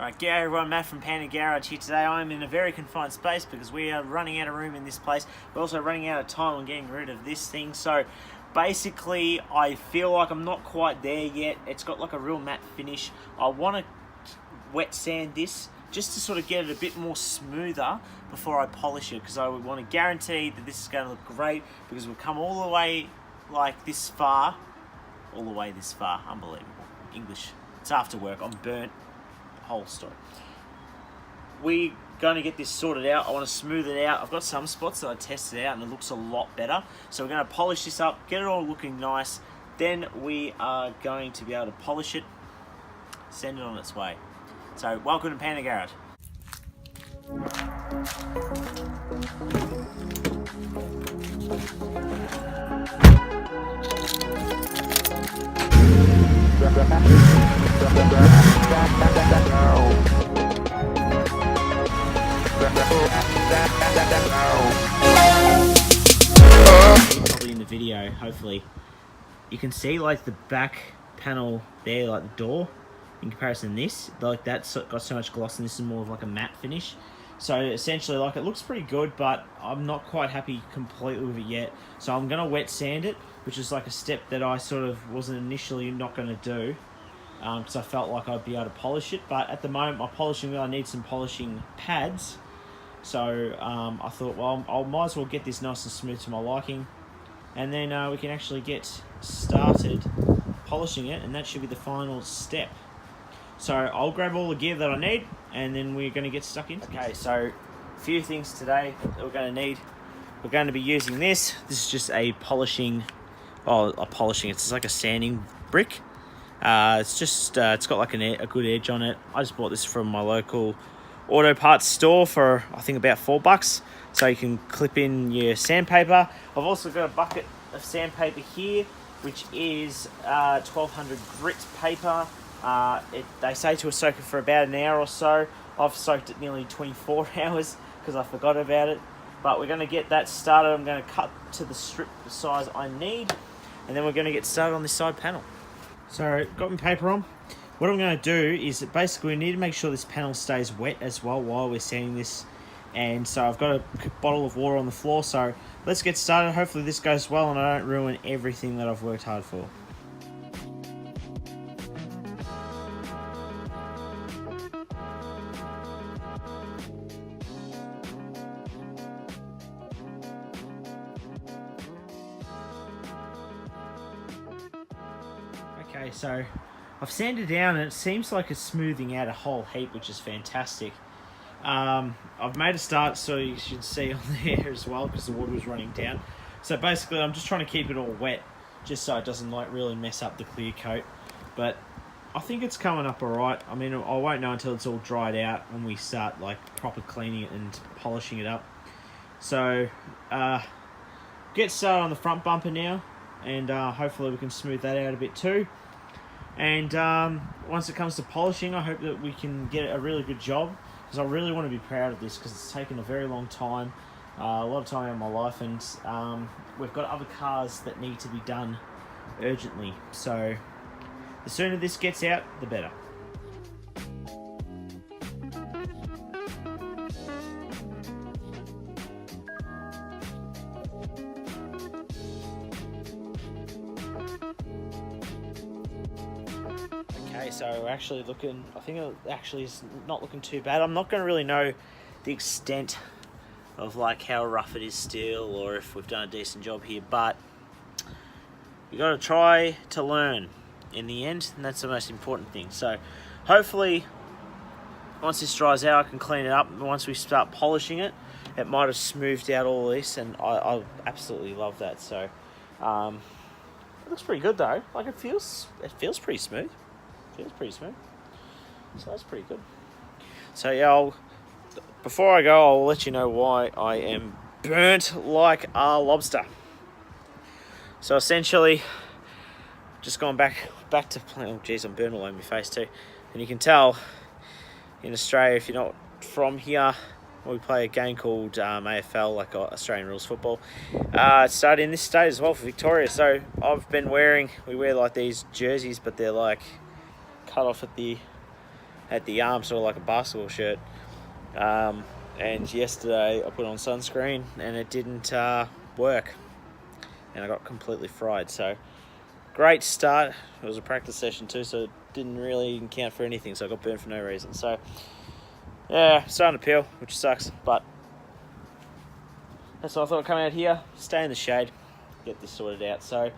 Right, g'day everyone, Matt from Panda Garage here today. I'm in a very confined space because we are running out of room in this place. We're also running out of time on getting rid of this thing. So basically, I feel like I'm not quite there yet. It's got like a real matte finish. I want to wet sand this just to sort of get it a bit more smoother before I polish it, because I would want to guarantee that this is going to look great, because we've come all the way like this far. All the way this far. Unbelievable. English. It's after work. I'm burnt. Whole story. We're going to get this sorted out. I want to smooth it out. I've got some spots that I tested out and it looks a lot better. So we're going to polish this up, get it all looking nice. Then we are going to be able to polish it, send it on its way. So welcome to Panda Garage. Probably in the video, hopefully you can see like the back panel there, like the door, in comparison to this, like that's got so much gloss, and this is more of like a matte finish. So essentially, like, it looks pretty good, but I'm not quite happy completely with it yet. So I'm gonna wet sand it, which is like a step that I sort of wasn't initially not gonna do, because I felt like I'd be able to polish it. But at the moment, my polishing wheel, I need some polishing pads. So I thought, well, I might as well get this nice and smooth to my liking, and then we can actually get started polishing it, and that should be the final step. So I'll grab all the gear that I need, and then we're going to get stuck into it. Okay, so a few things today that we're going to need. We're going to be using this. This is just a polishing, it's like a sanding brick. It's just, it's got like a good edge on it. I just bought this from my local auto parts store for, I think, about $4. So you can clip in your sandpaper. I've also got a bucket of sandpaper here, which is 1200 grit paper. They say to soak it for about an hour or so. I've soaked it nearly 24 hours because I forgot about it. But we're going to get that started. I'm going to cut to the strip the size I need, and then we're going to get started on this side panel. So, got my paper on. What I'm going to do is basically we need to make sure this panel stays wet as well while we're sanding this. And so I've got a bottle of water on the floor. So let's get started. Hopefully this goes well and I don't ruin everything that I've worked hard for. Okay, so I've sanded down and it seems like it's smoothing out a whole heap, which is fantastic. I've made a start so you should see on there as well, because the water was running down. So basically I'm just trying to keep it all wet, just so it doesn't like really mess up the clear coat. But I think it's coming up alright. I mean, I won't know until it's all dried out when we start like proper cleaning it and polishing it up. So get started on the front bumper now, and hopefully we can smooth that out a bit too. And once it comes to polishing, I hope that we can get a really good job, because I really want to be proud of this, because it's taken a very long time, a lot of time in my life, and we've got other cars that need to be done urgently. So the sooner this gets out, the better. Okay, so we're actually looking, I think it actually is not looking too bad. I'm not going to really know the extent of like how rough it is still, or if we've done a decent job here, but you got to try to learn in the end, and that's the most important thing. So hopefully once this dries out I can clean it up, and once we start polishing it, it might have smoothed out all this, and I absolutely love that. So it looks pretty good though. Like it feels pretty smooth. Feels pretty smooth, so that's pretty good. So yeah, before I go, I'll let you know why I am burnt like a lobster. So essentially, just going back to playing. Oh geez, I'm burnt all over my face too, and you can tell in Australia, if you're not from here, we play a game called AFL, like Australian Rules Football. It started in this state as well for Victoria. So we wear like these jerseys, but they're like cut off at the at the arm, sort of like a basketball shirt. And yesterday I put on sunscreen and it didn't work, and I got completely fried. So great start. It was a practice session too, so it didn't really count for anything, so I got burned for no reason. So yeah, starting to peel, which sucks, but that's why I thought I'd come out here, stay in the shade, get this sorted out. So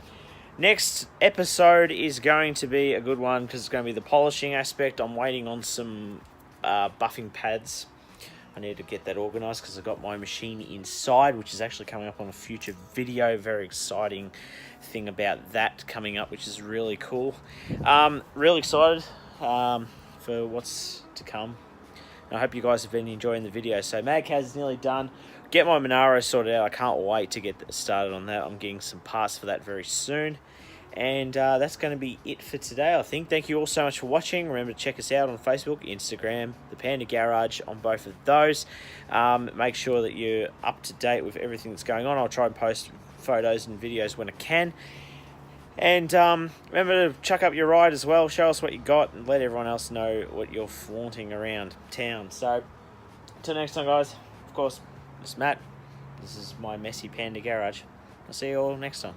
next episode is going to be a good one because it's going to be the polishing aspect. I'm waiting on some buffing pads. I need to get that organised because I've got my machine inside, which is actually coming up on a future video. Very exciting thing about that coming up, which is really cool. Really excited for what's to come. And I hope you guys have been enjoying the video. So MagCAD is nearly done. Get my Monaro sorted out. I can't wait to get started on that. I'm getting some parts for that very soon. And that's going to be it for today, I think. Thank you all so much for watching. Remember to check us out on Facebook, Instagram, The Panda Garage on both of those. Make sure that you're up to date with everything that's going on. I'll try and post photos and videos when I can. And remember to chuck up your ride as well. Show us what you got and let everyone else know what you're flaunting around town. So, until next time, guys. Of course, it's Matt. This is my messy Panda Garage. I'll see you all next time.